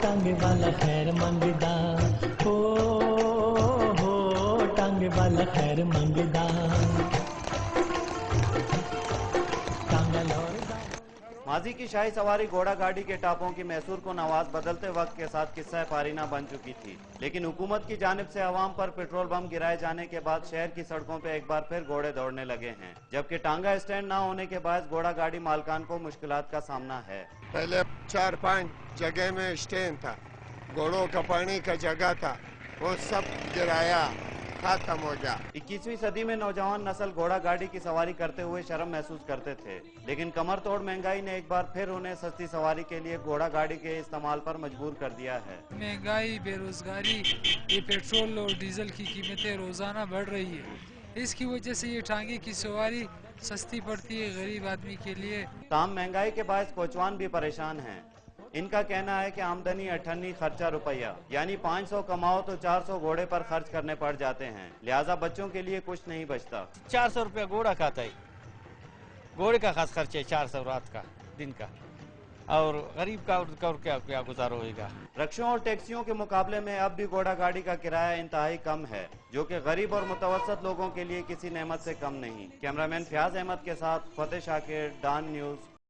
टांगे वाला खैर मंगदा, टांगे वाला खैर मंगदा। माजी की शाही सवारी घोड़ा गाड़ी के टापों की मैसूर को नवाज बदलते वक्त के साथ किस्सा पारीना बन चुकी थी, लेकिन हुकूमत की जानिब से अवाम पर पेट्रोल बम गिराए जाने के बाद शहर की सड़कों पे एक बार फिर घोड़े दौड़ने लगे हैं, जबकि टांगा स्टैंड ना होने के बाद घोड़ा गाड़ी मालकान को मुश्किलात का सामना है। पहले 4-5 जगह में स्टैंड था, घोड़ों का पानी का जगह था, वो सब गिराया, खत्म हो गया। 21वीं सदी में नौजवान नस्ल घोड़ा गाड़ी की सवारी करते हुए शर्म महसूस करते थे, लेकिन कमर तोड़ महंगाई ने एक बार फिर उन्हें सस्ती सवारी के लिए घोड़ा गाड़ी के इस्तेमाल पर मजबूर कर दिया है। महंगाई, बेरोजगारी, ये पेट्रोल और डीजल की कीमतें रोजाना बढ़ रही है, इसकी वजह से ये टांगे की सवारी सस्ती पड़ती है गरीब आदमी के लिए। ताम महंगाई के बायस कोचवान भी परेशान हैं। इनका कहना है कि आमदनी 98 खर्चा रुपया, यानी 500 कमाओ तो 400 घोड़े पर खर्च करने पड़ जाते हैं, लिहाजा बच्चों के लिए कुछ नहीं बचता। 400 रुपया घोड़ा खाता है, घोड़े का खास खर्च है 400 रात का दिन का, और गरीब का और क्या गुजारा होगा। रक्षों और टैक्सियों के मुकाबले में अब भी घोड़ा गाड़ी का किराया इंतहाई कम है, जो कि गरीब और मुतवसत लोगों के लिए किसी नेमत से कम नहीं। कैमरामैन फयाज अहमद के साथ फतेह शाकिर, डॉन न्यूज़।